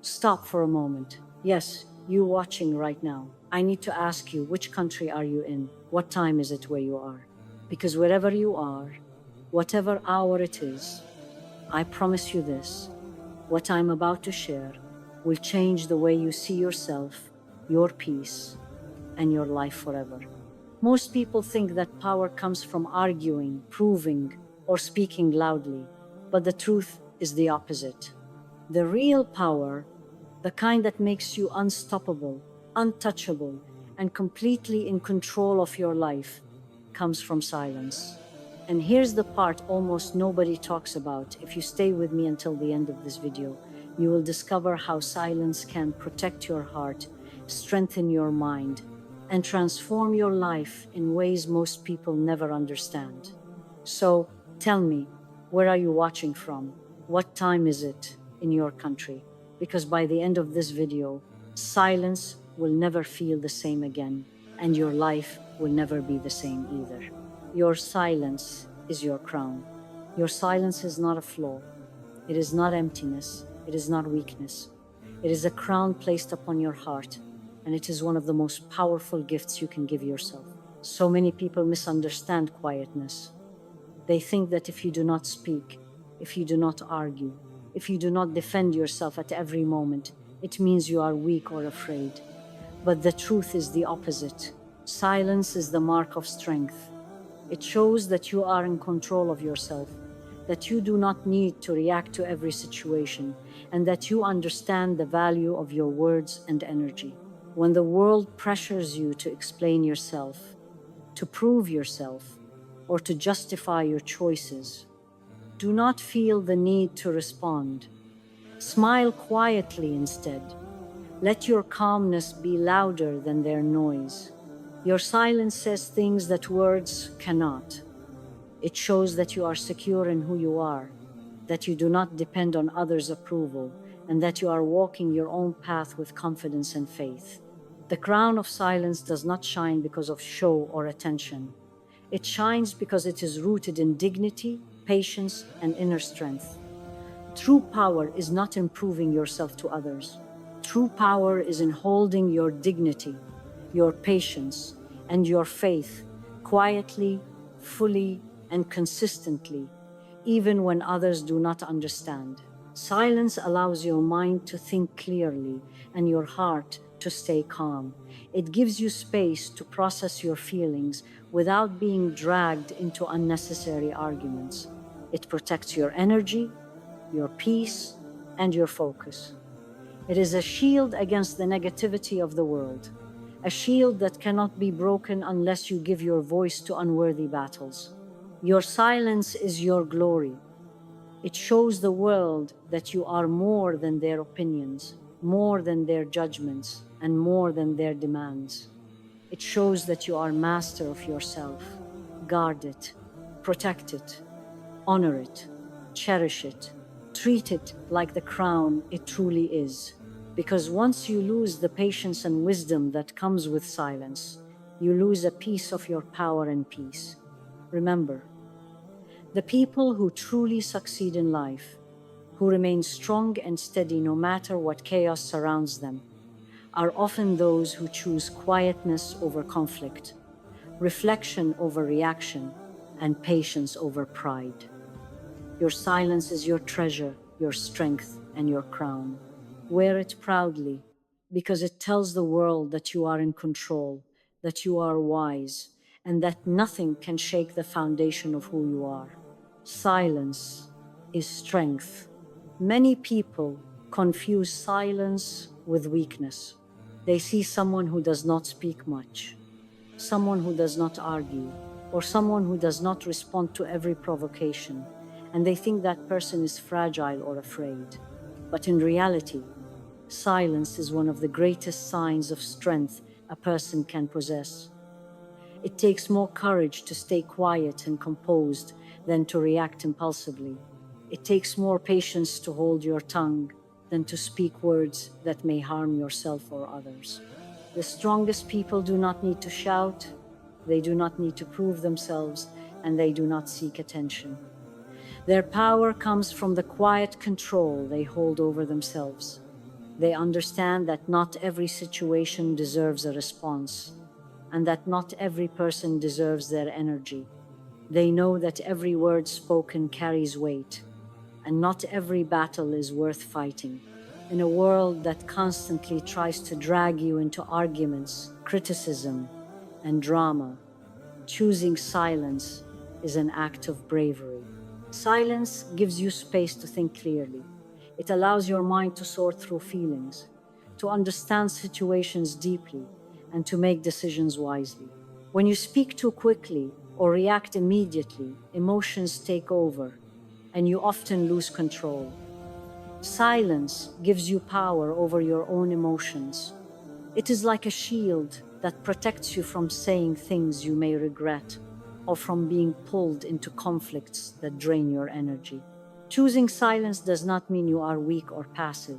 Stop for a moment. Yes, you watching right now. I need to ask you, which country are you in? What time is it where you are? Because wherever you are, whatever hour it is, I promise you this, what I'm about to share will change the way you see yourself, your peace, and your life forever. Most people think that power comes from arguing, proving, or speaking loudly, but the truth is the opposite. The real power, the kind that makes you unstoppable, untouchable, and completely in control of your life, comes from silence. And here's the part almost nobody talks about. If you stay with me until the end of this video, you will discover how silence can protect your heart, strengthen your mind, and transform your life in ways most people never understand. So, tell me, where are you watching from? What time is it in your country? Because by the end of this video, silence will never feel the same again, and your life will never be the same either. Your silence is your crown. Your silence is not a flaw. It is not emptiness. It is not weakness. It is a crown placed upon your heart, and it is one of the most powerful gifts you can give yourself. So many people misunderstand quietness. They think that if you do not speak, if you do not argue, if you do not defend yourself at every moment, it means you are weak or afraid. But the truth is the opposite. Silence is the mark of strength. It shows that you are in control of yourself, that you do not need to react to every situation, and that you understand the value of your words and energy. When the world pressures you to explain yourself, to prove yourself, or to justify your choices, do not feel the need to respond. Smile quietly instead. Let your calmness be louder than their noise. Your silence says things that words cannot. It shows that you are secure in who you are, that you do not depend on others' approval, and that you are walking your own path with confidence and faith. The crown of silence does not shine because of show or attention. It shines because it is rooted in dignity, patience, and inner strength. True power is not in proving yourself to others. True power is in holding your dignity, your patience, and your faith quietly, fully, and consistently, even when others do not understand. Silence allows your mind to think clearly and your heart to stay calm. It gives you space to process your feelings without being dragged into unnecessary arguments. It protects your energy, your peace, and your focus. It is a shield against the negativity of the world, a shield that cannot be broken unless you give your voice to unworthy battles. Your silence is your glory. It shows the world that you are more than their opinions, more than their judgments, and more than their demands. It shows that you are master of yourself. Guard it, protect it, honor it, cherish it, treat it like the crown it truly is. Because once you lose the patience and wisdom that comes with silence, you lose a piece of your power and peace. Remember, the people who truly succeed in life, who remain strong and steady no matter what chaos surrounds them, are often those who choose quietness over conflict, reflection over reaction, and patience over pride. Your silence is your treasure, your strength, and your crown. Wear it proudly, because it tells the world that you are in control, that you are wise, and that nothing can shake the foundation of who you are. Silence is strength. Many people confuse silence with weakness. They see someone who does not speak much, someone who does not argue, or someone who does not respond to every provocation, and they think that person is fragile or afraid. But in reality, silence is one of the greatest signs of strength a person can possess. It takes more courage to stay quiet and composed than to react impulsively. It takes more patience to hold your tongue than to speak words that may harm yourself or others. The strongest people do not need to shout, they do not need to prove themselves, and they do not seek attention. Their power comes from the quiet control they hold over themselves. They understand that not every situation deserves a response, and that not every person deserves their energy. They know that every word spoken carries weight, and not every battle is worth fighting. In a world that constantly tries to drag you into arguments, criticism, and drama, choosing silence is an act of bravery. Silence gives you space to think clearly. It allows your mind to sort through feelings, to understand situations deeply, and to make decisions wisely. When you speak too quickly or react immediately, emotions take over, and you often lose control. Silence gives you power over your own emotions. It is like a shield that protects you from saying things you may regret or from being pulled into conflicts that drain your energy. Choosing silence does not mean you are weak or passive.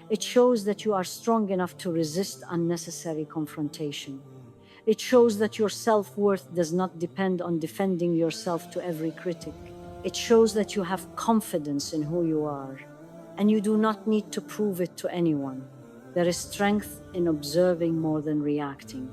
It shows that you are strong enough to resist unnecessary confrontation. It shows that your self-worth does not depend on defending yourself to every critic. It shows that you have confidence in who you are, and you do not need to prove it to anyone. There is strength in observing more than reacting,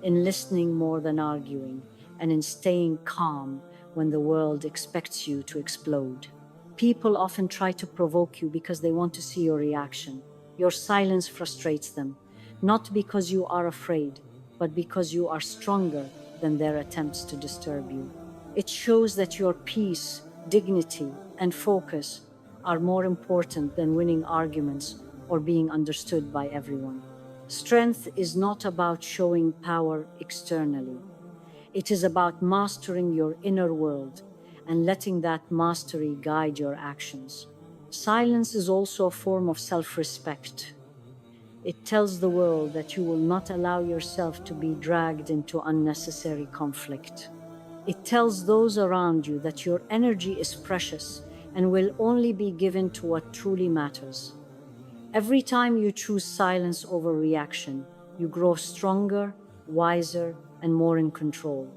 in listening more than arguing, and in staying calm when the world expects you to explode. People often try to provoke you because they want to see your reaction. Your silence frustrates them, not because you are afraid, but because you are stronger than their attempts to disturb you. It shows that your peace, dignity, and focus are more important than winning arguments or being understood by everyone. Strength is not about showing power externally. It is about mastering your inner world and letting that mastery guide your actions. Silence is also a form of self-respect. It tells the world that you will not allow yourself to be dragged into unnecessary conflict. It tells those around you that your energy is precious and will only be given to what truly matters. Every time you choose silence over reaction, you grow stronger, wiser, and more in control.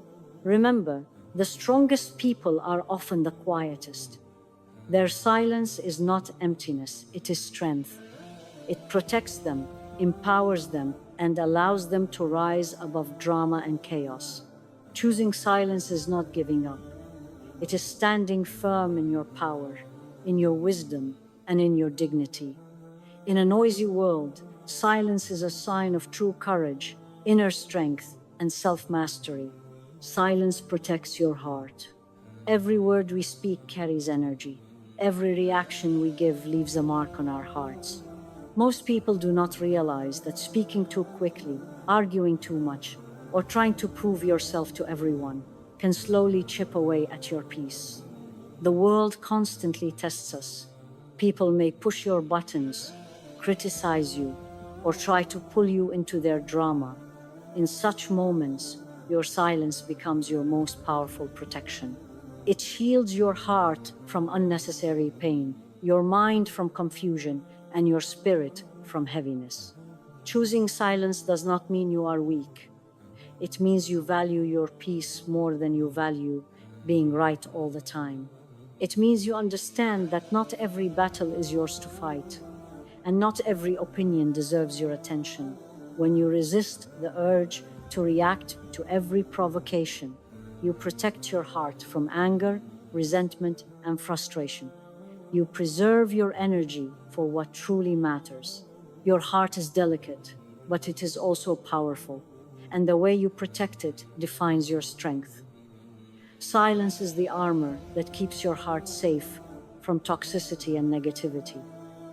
Remember, the strongest people are often the quietest. Their silence is not emptiness, it is strength. It protects them, empowers them, and allows them to rise above drama and chaos. Choosing silence is not giving up. It is standing firm in your power, in your wisdom, and in your dignity. In a noisy world, silence is a sign of true courage, inner strength, and self-mastery. Silence protects your heart. Every word we speak carries energy. Every reaction we give leaves a mark on our hearts. Most people do not realize that speaking too quickly, arguing too much, or trying to prove yourself to everyone can slowly chip away at your peace. The world constantly tests us. People may push your buttons, criticize you, or try to pull you into their drama. In such moments, your silence becomes your most powerful protection. It shields your heart from unnecessary pain, your mind from confusion, and your spirit from heaviness. Choosing silence does not mean you are weak. It means you value your peace more than you value being right all the time. It means you understand that not every battle is yours to fight, and not every opinion deserves your attention. When you resist the urge to react to every provocation, you protect your heart from anger, resentment, and frustration. You preserve your energy for what truly matters. Your heart is delicate, but it is also powerful, and the way you protect it defines your strength. Silence is the armor that keeps your heart safe from toxicity and negativity.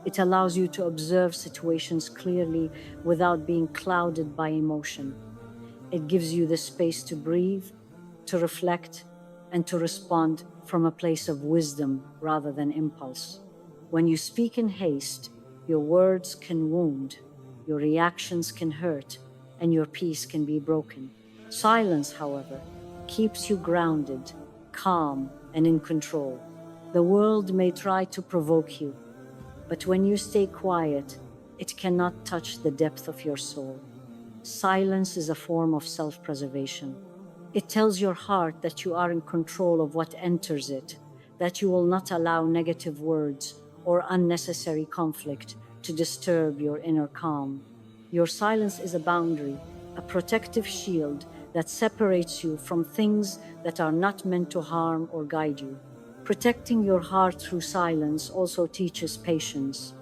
It allows you to observe situations clearly without being clouded by emotion. It gives you the space to breathe, to reflect, and to respond from a place of wisdom rather than impulse. When you speak in haste, your words can wound, your reactions can hurt, and your peace can be broken. Silence, however, keeps you grounded, calm, and in control. The world may try to provoke you, but when you stay quiet, it cannot touch the depth of your soul. Silence is a form of self-preservation. It tells your heart that you are in control of what enters it, that you will not allow negative words or unnecessary conflict to disturb your inner calm. Your silence is a boundary, a protective shield that separates you from things that are not meant to harm or guide you. Protecting your heart through silence also teaches patience.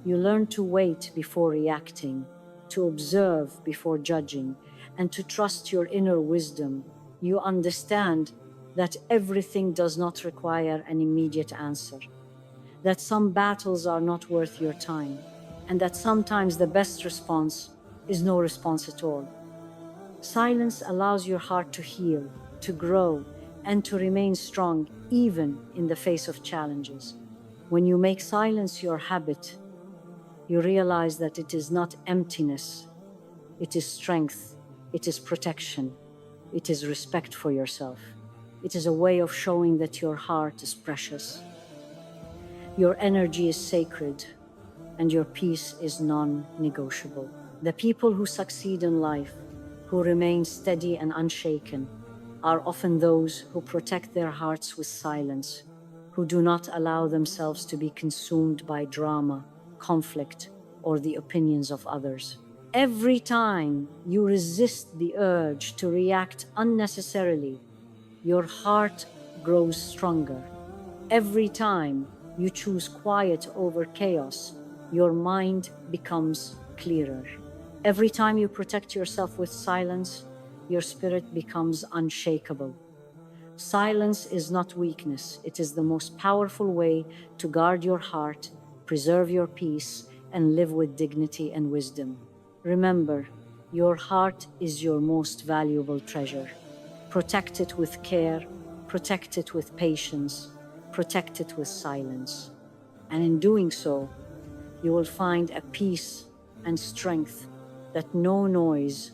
You learn to wait before reacting, to observe before judging, and to trust your inner wisdom. You understand that everything does not require an immediate answer, that some battles are not worth your time, and that sometimes the best response is no response at all. Silence allows your heart to heal, to grow, and to remain strong even in the face of challenges. When you make silence your habit, you realize that it is not emptiness, it is strength, it is protection, it is respect for yourself. It is a way of showing that your heart is precious, your energy is sacred, and your peace is non-negotiable. The people who succeed in life, who remain steady and unshaken, are often those who protect their hearts with silence, who do not allow themselves to be consumed by drama, conflict, or the opinions of others. Every time you resist the urge to react unnecessarily, your heart grows stronger. Every time you choose quiet over chaos, your mind becomes clearer. Every time you protect yourself with silence, your spirit becomes unshakable. Silence is not weakness, it is the most powerful way to guard your heart, preserve your peace, and live with dignity and wisdom. Remember, your heart is your most valuable treasure. Protect it with care, protect it with patience, protect it with silence. And in doing so, you will find a peace and strength that no noise,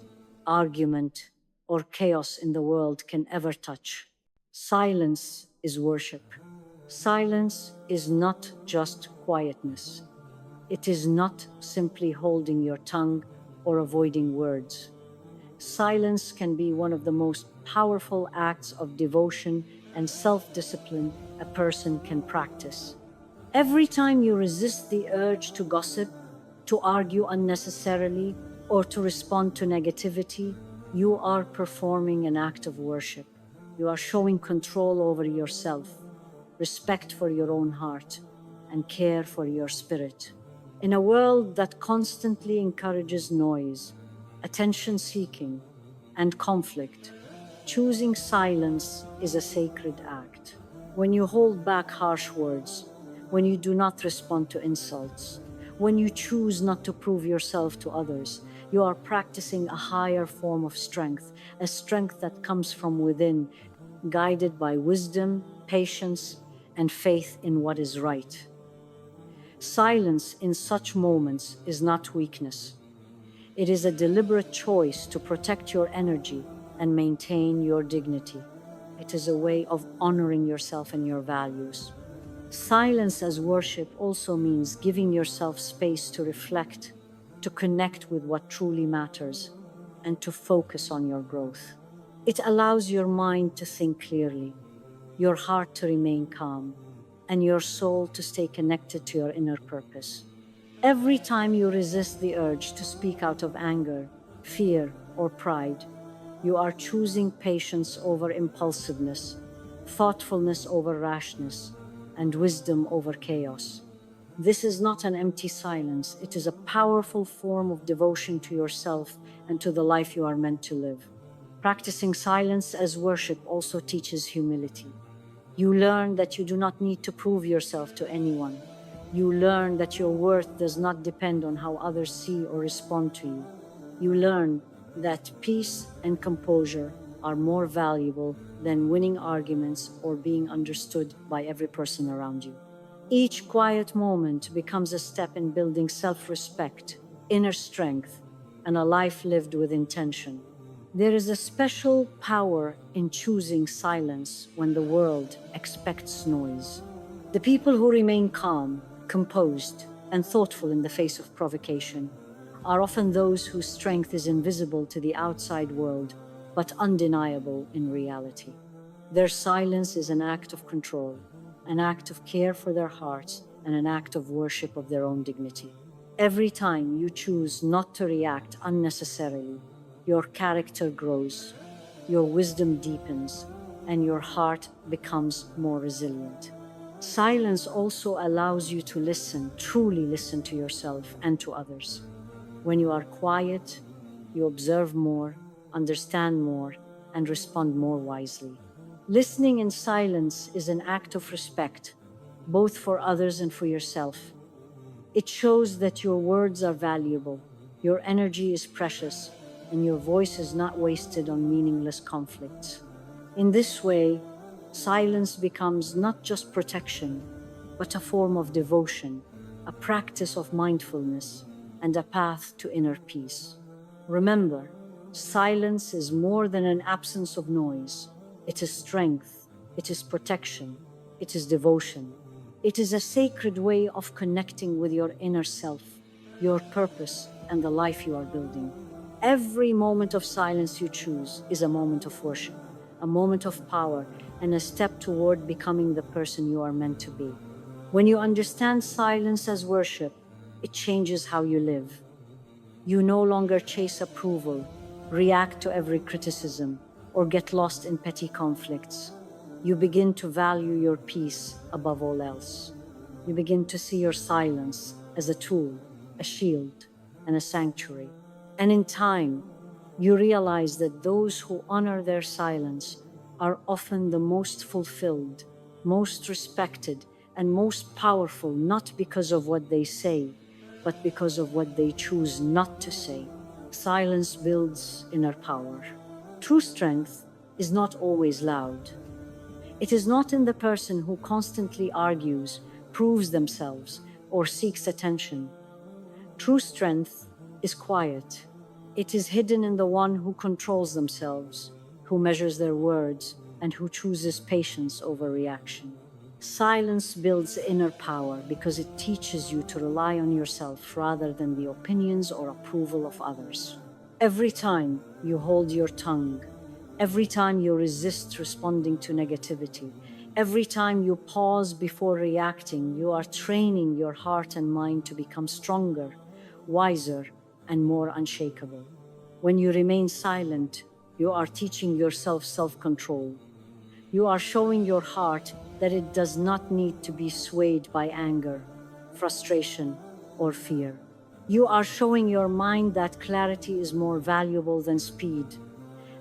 argument, or chaos in the world can ever touch. Silence is worship. Silence is not just quietness. It is not simply holding your tongue or avoiding words. Silence can be one of the most powerful acts of devotion and self-discipline a person can practice. Every time you resist the urge to gossip, to argue unnecessarily, or to respond to negativity, you are performing an act of worship. You are showing control over yourself, respect for your own heart, and care for your spirit. In a world that constantly encourages noise, attention-seeking, and conflict, choosing silence is a sacred act. When you hold back harsh words, when you do not respond to insults, when you choose not to prove yourself to others, you are practicing a higher form of strength, a strength that comes from within, guided by wisdom, patience, and faith in what is right. Silence in such moments is not weakness. It is a deliberate choice to protect your energy and maintain your dignity. It is a way of honoring yourself and your values. Silence as worship also means giving yourself space to reflect, to connect with what truly matters, and to focus on your growth. It allows your mind to think clearly, your heart to remain calm, and your soul to stay connected to your inner purpose. Every time you resist the urge to speak out of anger, fear, or pride, you are choosing patience over impulsiveness, thoughtfulness over rashness, and wisdom over chaos. This is not an empty silence, it is a powerful form of devotion to yourself and to the life you are meant to live. Practicing silence as worship also teaches humility. You learn that you do not need to prove yourself to anyone. You learn that your worth does not depend on how others see or respond to you. You learn that peace and composure are more valuable than winning arguments or being understood by every person around you. Each quiet moment becomes a step in building self-respect, inner strength, and a life lived with intention. There is a special power in choosing silence when the world expects noise. The people who remain calm, composed, and thoughtful in the face of provocation are often those whose strength is invisible to the outside world, but undeniable in reality. Their silence is an act of control, an act of care for their hearts, and an act of worship of their own dignity. Every time you choose not to react unnecessarily, your character grows, your wisdom deepens, and your heart becomes more resilient. Silence also allows you to listen, truly listen to yourself and to others. When you are quiet, you observe more, understand more, and respond more wisely. Listening in silence is an act of respect, both for others and for yourself. It shows that your words are valuable, your energy is precious, and your voice is not wasted on meaningless conflicts. In this way, silence becomes not just protection, but a form of devotion, a practice of mindfulness, and a path to inner peace. Remember, silence is more than an absence of noise. It is strength, it is protection, it is devotion. It is a sacred way of connecting with your inner self, your purpose, and the life you are building. Every moment of silence you choose is a moment of worship, a moment of power, and a step toward becoming the person you are meant to be. When you understand silence as worship, it changes how you live. You no longer chase approval, react to every criticism, or get lost in petty conflicts. You begin to value your peace above all else. You begin to see your silence as a tool, a shield, and a sanctuary. And in time, you realize that those who honor their silence are often the most fulfilled, most respected, and most powerful, not because of what they say, but because of what they choose not to say. Silence builds inner power. True strength is not always loud. It is not in the person who constantly argues, proves themselves, or seeks attention. True strength is quiet. It is hidden in the one who controls themselves, who measures their words, and who chooses patience over reaction. Silence builds inner power because it teaches you to rely on yourself rather than the opinions or approval of others. Every time you hold your tongue, every time you resist responding to negativity, every time you pause before reacting, you are training your heart and mind to become stronger, wiser, and more unshakable. When you remain silent, you are teaching yourself self-control. You are showing your heart that it does not need to be swayed by anger, frustration, or fear. You are showing your mind that clarity is more valuable than speed,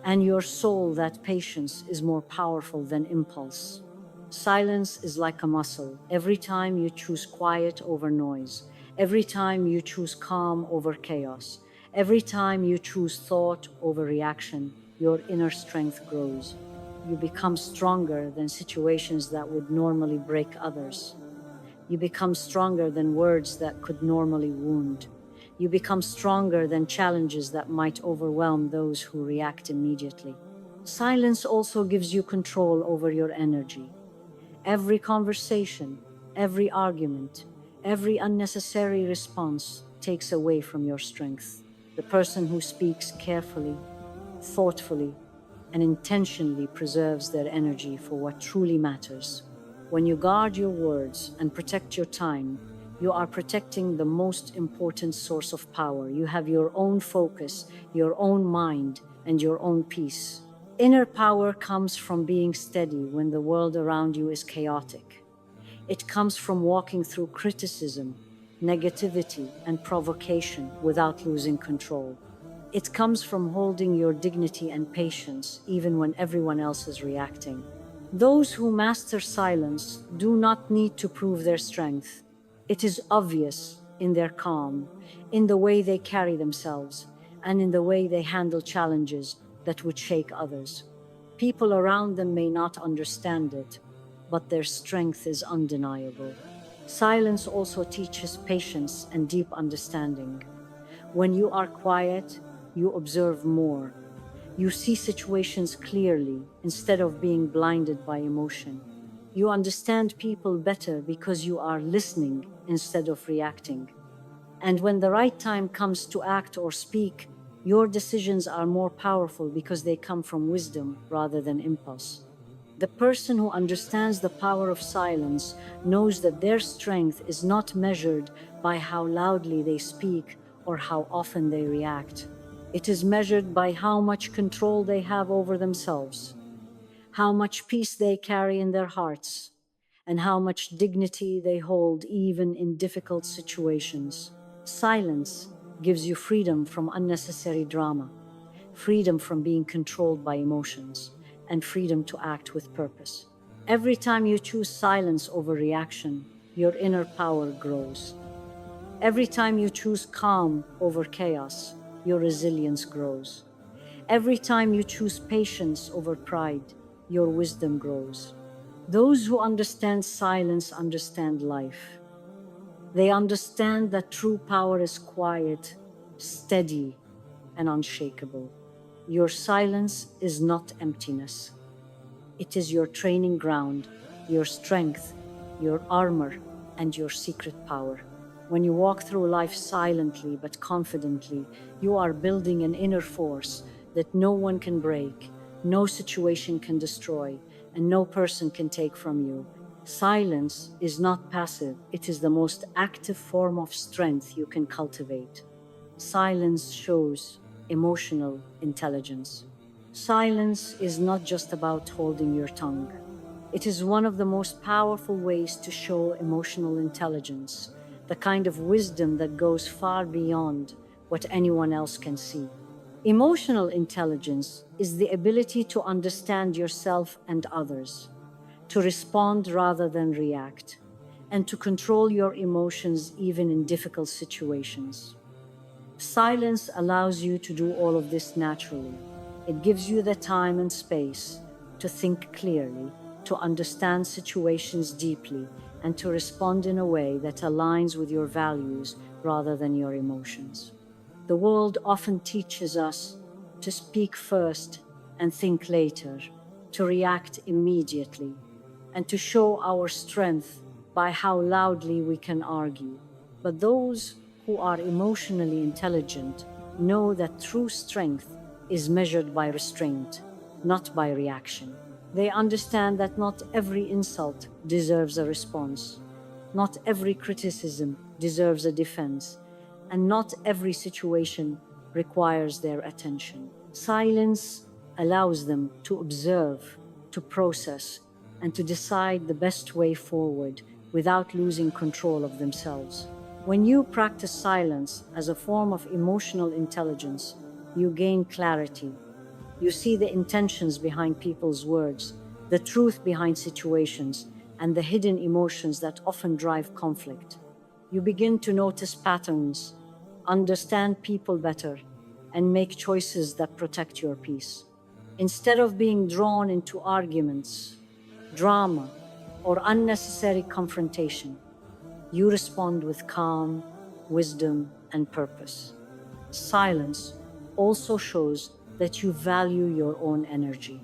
and your soul that patience is more powerful than impulse. Silence is like a muscle. Every time you choose quiet over noise, every time you choose calm over chaos, every time you choose thought over reaction, your inner strength grows. You become stronger than situations that would normally break others. You become stronger than words that could normally wound. You become stronger than challenges that might overwhelm those who react immediately. Silence also gives you control over your energy. Every conversation, every argument, every unnecessary response takes away from your strength. The person who speaks carefully, thoughtfully, and intentionally preserves their energy for what truly matters. When you guard your words and protect your time, you are protecting the most important source of power. You have your own focus, your own mind, and your own peace. Inner power comes from being steady when the world around you is chaotic. It comes from walking through criticism, negativity, and provocation without losing control. It comes from holding your dignity and patience even when everyone else is reacting. Those who master silence do not need to prove their strength. It is obvious in their calm, in the way they carry themselves, and in the way they handle challenges that would shake others. People around them may not understand it, but their strength is undeniable. Silence also teaches patience and deep understanding. When you are quiet, you observe more. You see situations clearly instead of being blinded by emotion. You understand people better because you are listening instead of reacting. And when the right time comes to act or speak, your decisions are more powerful because they come from wisdom rather than impulse. The person who understands the power of silence knows that their strength is not measured by how loudly they speak or how often they react. It is measured by how much control they have over themselves, how much peace they carry in their hearts, and how much dignity they hold even in difficult situations. Silence gives you freedom from unnecessary drama, freedom from being controlled by emotions, and freedom to act with purpose. Every time you choose silence over reaction, your inner power grows. Every time you choose calm over chaos, your resilience grows. Every time you choose patience over pride, your wisdom grows. Those who understand silence understand life. They understand that true power is quiet, steady, and unshakable. Your silence is not emptiness. It is your training ground, your strength, your armor, and your secret power. When you walk through life silently but confidently, you are building an inner force that no one can break, no situation can destroy, and no person can take from you. Silence is not passive, it is the most active form of strength you can cultivate. Silence shows emotional intelligence. Silence is not just about holding your tongue. It is one of the most powerful ways to show emotional intelligence, the kind of wisdom that goes far beyond what anyone else can see. Emotional intelligence is the ability to understand yourself and others, to respond rather than react, and to control your emotions even in difficult situations. Silence allows you to do all of this naturally. It gives you the time and space to think clearly, to understand situations deeply, and to respond in a way that aligns with your values rather than your emotions. The world often teaches us to speak first and think later, to react immediately, and to show our strength by how loudly we can argue. But those who are emotionally intelligent know that true strength is measured by restraint, not by reaction. They understand that not every insult deserves a response, not every criticism deserves a defense, and not every situation requires their attention. Silence allows them to observe, to process, and to decide the best way forward without losing control of themselves. When you practice silence as a form of emotional intelligence, you gain clarity. You see the intentions behind people's words, the truth behind situations, and the hidden emotions that often drive conflict. You begin to notice patterns, understand people better, and make choices that protect your peace. Instead of being drawn into arguments, drama, or unnecessary confrontation, you respond with calm, wisdom, and purpose. Silence also shows that you value your own energy.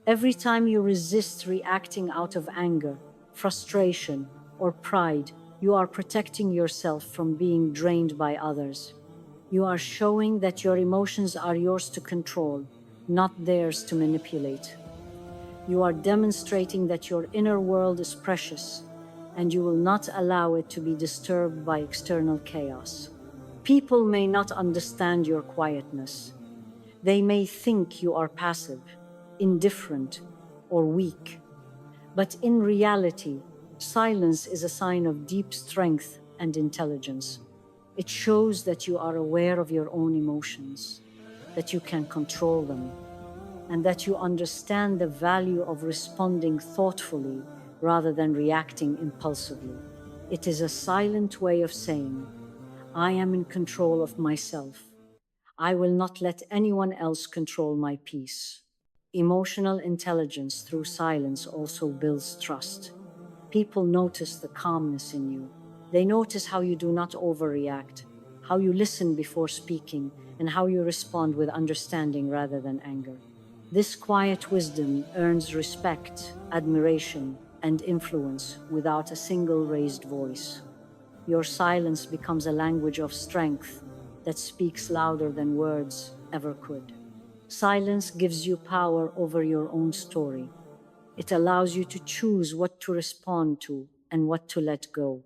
Every time you resist reacting out of anger, frustration, or pride, you are protecting yourself from being drained by others. You are showing that your emotions are yours to control, not theirs to manipulate. You are demonstrating that your inner world is precious, and you will not allow it to be disturbed by external chaos. People may not understand your quietness. They may think you are passive, indifferent, or weak. But in reality, silence is a sign of deep strength and intelligence. It shows that you are aware of your own emotions, that you can control them, and that you understand the value of responding thoughtfully rather than reacting impulsively. It is a silent way of saying, I am in control of myself. I will not let anyone else control my peace. Emotional intelligence through silence also builds trust. People notice the calmness in you. They notice how you do not overreact, how you listen before speaking, and how you respond with understanding rather than anger. This quiet wisdom earns respect, admiration, and influence without a single raised voice. Your silence becomes a language of strength that speaks louder than words ever could. Silence gives you power over your own story. It allows you to choose what to respond to and what to let go.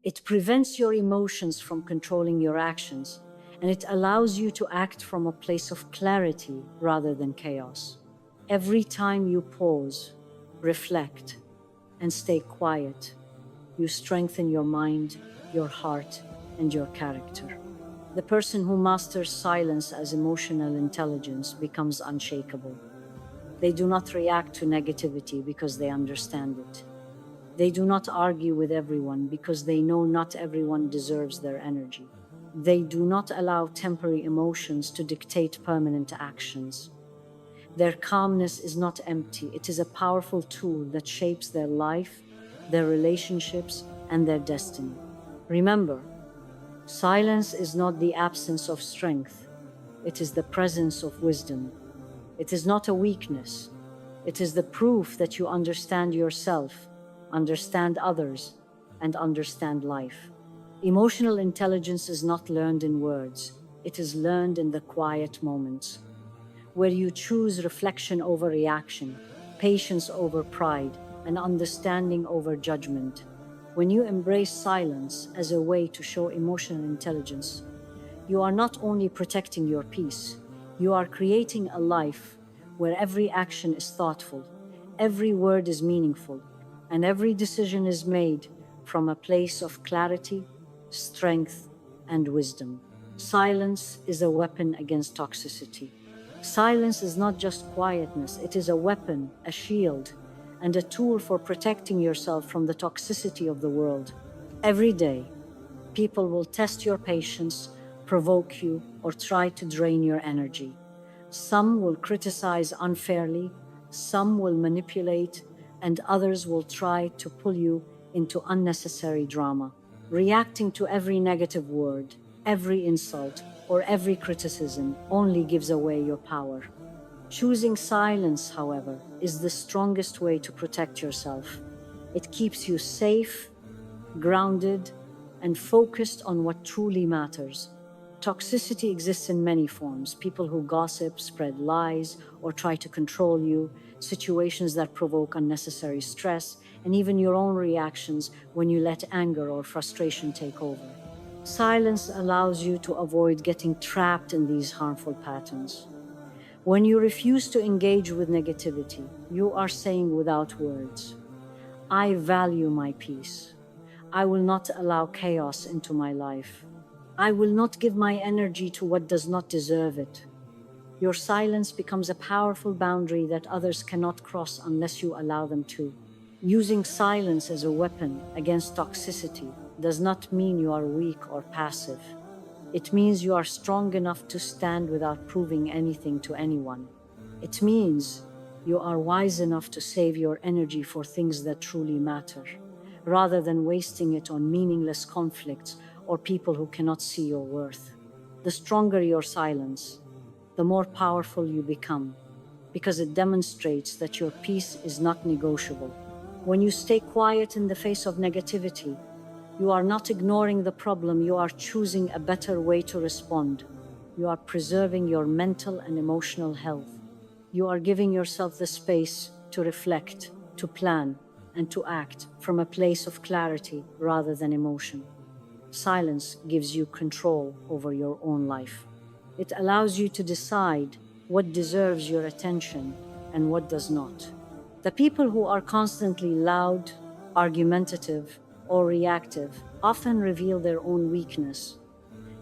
It prevents your emotions from controlling your actions, and it allows you to act from a place of clarity rather than chaos. Every time you pause, reflect, and stay quiet, you strengthen your mind, your heart, and your character. The person who masters silence as emotional intelligence becomes unshakable. They do not react to negativity because they understand it. They do not argue with everyone because they know not everyone deserves their energy. They do not allow temporary emotions to dictate permanent actions. Their calmness is not empty, it is a powerful tool that shapes their life, their relationships, and their destiny. Remember, silence is not the absence of strength, it is the presence of wisdom. It is not a weakness, it is the proof that you understand yourself, understand others, and understand life. Emotional intelligence is not learned in words, it is learned in the quiet moments, where you choose reflection over reaction, patience over pride, and understanding over judgment. When you embrace silence as a way to show emotional intelligence, you are not only protecting your peace, you are creating a life where every action is thoughtful, every word is meaningful, and every decision is made from a place of clarity, strength, and wisdom. Silence is a weapon against toxicity. Silence is not just quietness, it is a weapon, a shield, and a tool for protecting yourself from the toxicity of the world. Every day, people will test your patience, provoke you, or try to drain your energy. Some will criticize unfairly, some will manipulate, and others will try to pull you into unnecessary drama. Reacting to every negative word, every insult, or every criticism only gives away your power. Choosing silence, however, is the strongest way to protect yourself. It keeps you safe, grounded, and focused on what truly matters. Toxicity exists in many forms: people who gossip, spread lies, or try to control you, situations that provoke unnecessary stress, and even your own reactions when you let anger or frustration take over. Silence allows you to avoid getting trapped in these harmful patterns. When you refuse to engage with negativity, you are saying without words, I value my peace. I will not allow chaos into my life. I will not give my energy to what does not deserve it. Your silence becomes a powerful boundary that others cannot cross unless you allow them to. Using silence as a weapon against toxicity does not mean you are weak or passive. It means you are strong enough to stand without proving anything to anyone. It means you are wise enough to save your energy for things that truly matter, rather than wasting it on meaningless conflicts or people who cannot see your worth. The stronger your silence, the more powerful you become, because it demonstrates that your peace is not negotiable. When you stay quiet in the face of negativity, you are not ignoring the problem, you are choosing a better way to respond. You are preserving your mental and emotional health. You are giving yourself the space to reflect, to plan, and to act from a place of clarity rather than emotion. Silence gives you control over your own life. It allows you to decide what deserves your attention and what does not. The people who are constantly loud, argumentative, or reactive often reveal their own weakness.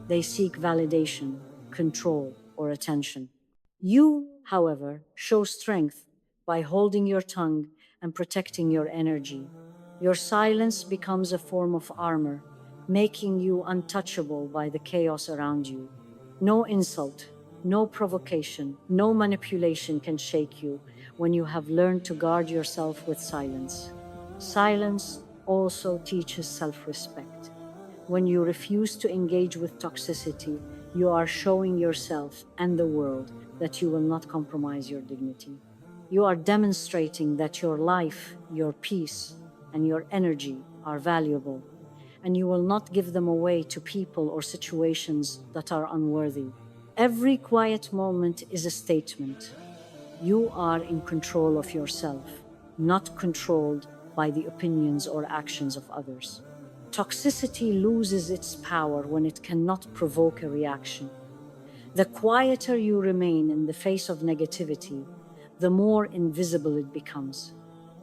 They seek validation, control, or attention. You, however, show strength by holding your tongue and protecting your energy. Your silence becomes a form of armor, making you untouchable by the chaos around you. No insult, no provocation, no manipulation can shake you when you have learned to guard yourself with silence. Silence also teaches self-respect. When you refuse to engage with toxicity, you are showing yourself and the world that you will not compromise your dignity. You are demonstrating that your life, your peace, and your energy are valuable, and you will not give them away to people or situations that are unworthy. Every quiet moment is a statement. You are in control of yourself. not controlled by the opinions or actions of others. Toxicity loses its power when it cannot provoke a reaction. The quieter you remain in the face of negativity, the more invisible it becomes.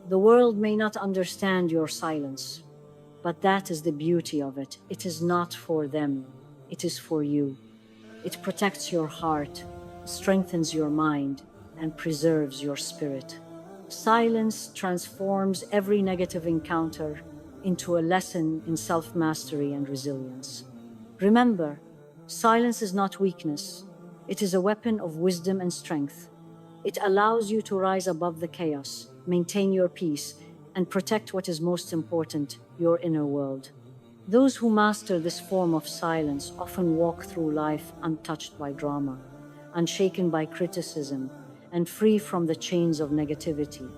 The world may not understand your silence, but that is the beauty of it. It is not for them, it is for you. It protects your heart, strengthens your mind, and preserves your spirit. Silence transforms every negative encounter into a lesson in self-mastery and resilience. Remember, silence is not weakness. It is a weapon of wisdom and strength. It allows you to rise above the chaos, maintain your peace, and protect what is most important, your inner world. Those who master this form of silence often walk through life untouched by drama, unshaken by criticism, and free from the chains of negativity.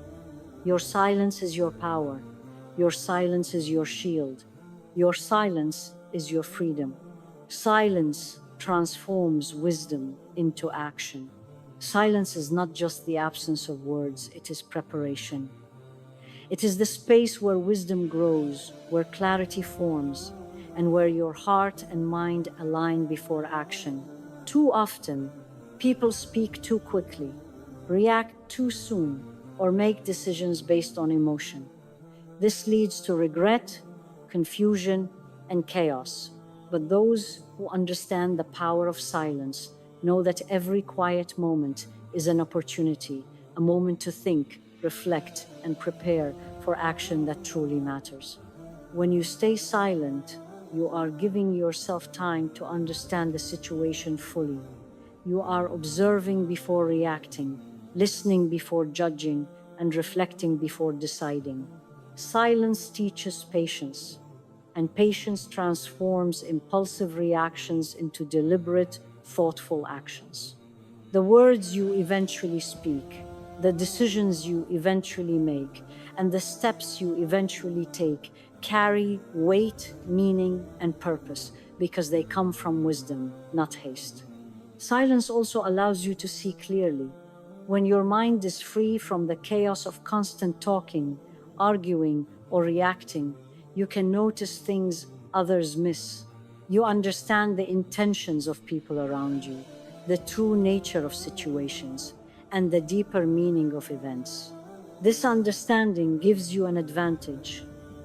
Your silence is your power. Your silence is your shield. Your silence is your freedom. Silence transforms wisdom into action. Silence is not just the absence of words, it is preparation. It is the space where wisdom grows, where clarity forms, and where your heart and mind align before action. Too often, people speak too quickly, react too soon, or make decisions based on emotion. This leads to regret, confusion, and chaos. But those who understand the power of silence know that every quiet moment is an opportunity, a moment to think, reflect, and prepare for action that truly matters. When you stay silent, you are giving yourself time to understand the situation fully. You are observing before reacting, listening before judging, and reflecting before deciding. Silence teaches patience, and patience transforms impulsive reactions into deliberate, thoughtful actions. The words you eventually speak, the decisions you eventually make, and the steps you eventually take carry weight, meaning, and purpose because they come from wisdom, not haste. Silence also allows you to see clearly. When your mind is free from the chaos of constant talking, arguing, or reacting, you can notice things others miss. You understand the intentions of people around you, the true nature of situations, and the deeper meaning of events. This understanding gives you an advantage,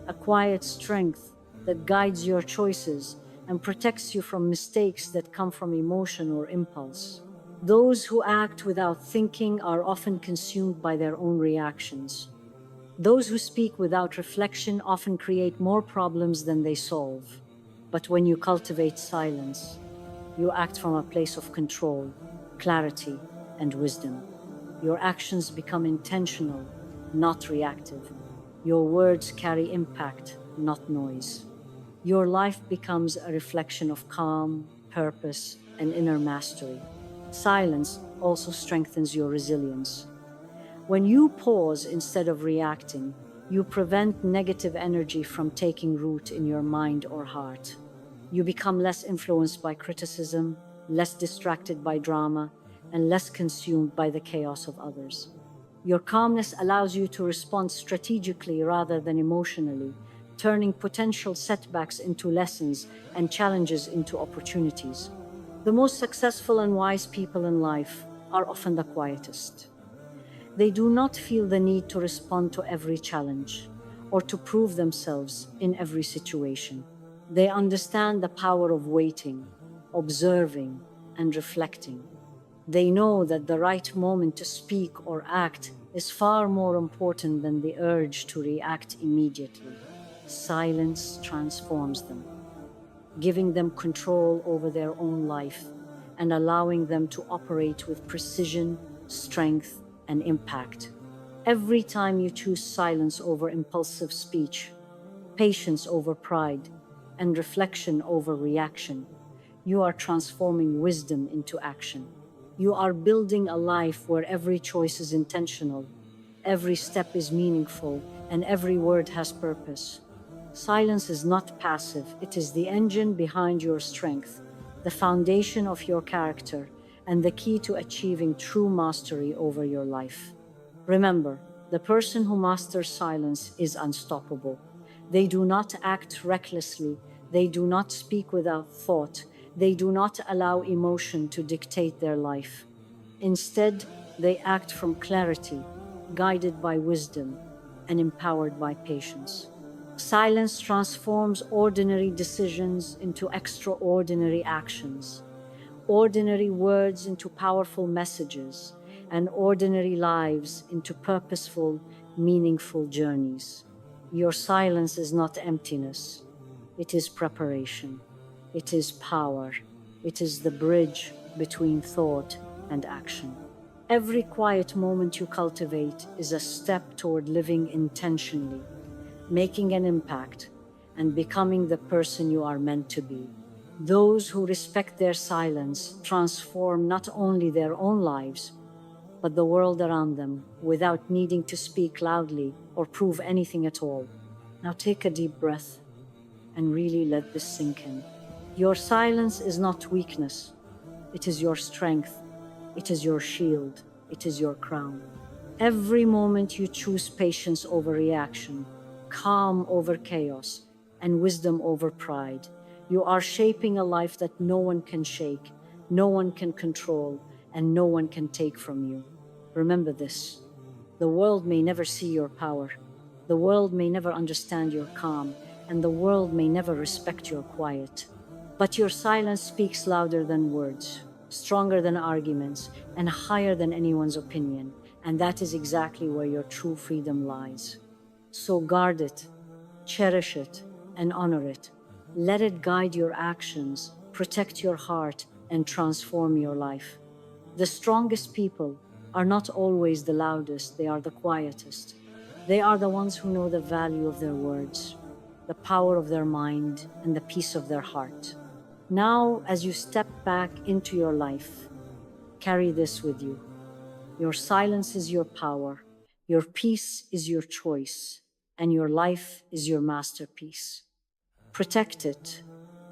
a quiet strength that guides your choices and protects you from mistakes that come from emotion or impulse. Those who act without thinking are often consumed by their own reactions. Those who speak without reflection often create more problems than they solve. But when you cultivate silence, you act from a place of control, clarity, and wisdom. Your actions become intentional, not reactive. Your words carry impact, not noise. Your life becomes a reflection of calm, purpose, and inner mastery. Silence also strengthens your resilience. When you pause instead of reacting, you prevent negative energy from taking root in your mind or heart. You become less influenced by criticism, less distracted by drama, and less consumed by the chaos of others. Your calmness allows you to respond strategically rather than emotionally, turning potential setbacks into lessons and challenges into opportunities. The most successful and wise people in life are often the quietest. They do not feel the need to respond to every challenge or to prove themselves in every situation. They understand the power of waiting, observing, and reflecting. They know that the right moment to speak or act is far more important than the urge to react immediately. Silence transforms them, giving them control over their own life and allowing them to operate with precision, strength, and impact. Every time you choose silence over impulsive speech, patience over pride, and reflection over reaction, you are transforming wisdom into action. You are building a life where every choice is intentional, every step is meaningful, and every word has purpose. Silence is not passive, it is the engine behind your strength, the foundation of your character, and the key to achieving true mastery over your life. Remember, The person who masters silence is unstoppable. They do not act recklessly. They do not speak without thought. They do not allow emotion to dictate their life. Instead, they act from clarity, guided by wisdom and empowered by patience. Silence transforms ordinary decisions into extraordinary actions, ordinary words into powerful messages, and ordinary lives into purposeful, meaningful journeys. Your silence is not emptiness, it is preparation, it is power, it is the bridge between thought and action. Every quiet moment you cultivate is a step toward living intentionally, making an impact, and becoming the person you are meant to be. Those who respect their silence transform not only their own lives, but the world around them without needing to speak loudly or prove anything at all. Now take a deep breath and really let this sink in. Your silence is not weakness, it is your strength, it is your shield, it is your crown. Every moment you choose patience over reaction, calm over chaos, and wisdom over pride, you are shaping a life that no one can shake, no one can control, and no one can take from you. Remember this: the world may never see your power, the world may never understand your calm, and the world may never respect your quiet. But your silence speaks louder than words, stronger than arguments, and higher than anyone's opinion. And that is exactly where your true freedom lies. So guard it, cherish it, and honor it. Let it guide your actions, protect your heart, and transform your life. The strongest people are not always the loudest, they are the quietest. They are the ones who know the value of their words, the power of their mind, and the peace of their heart. Now, as you step back into your life, carry this with you. Your silence is your power, your peace is your choice, and your life is your masterpiece. Protect it,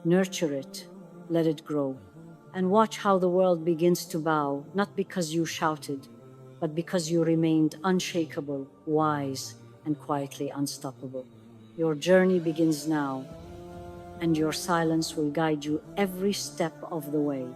nurture it, let it grow, and watch how the world begins to bow, not because you shouted, but because you remained unshakable, wise, and quietly unstoppable. Your journey begins now, and your silence will guide you every step of the way.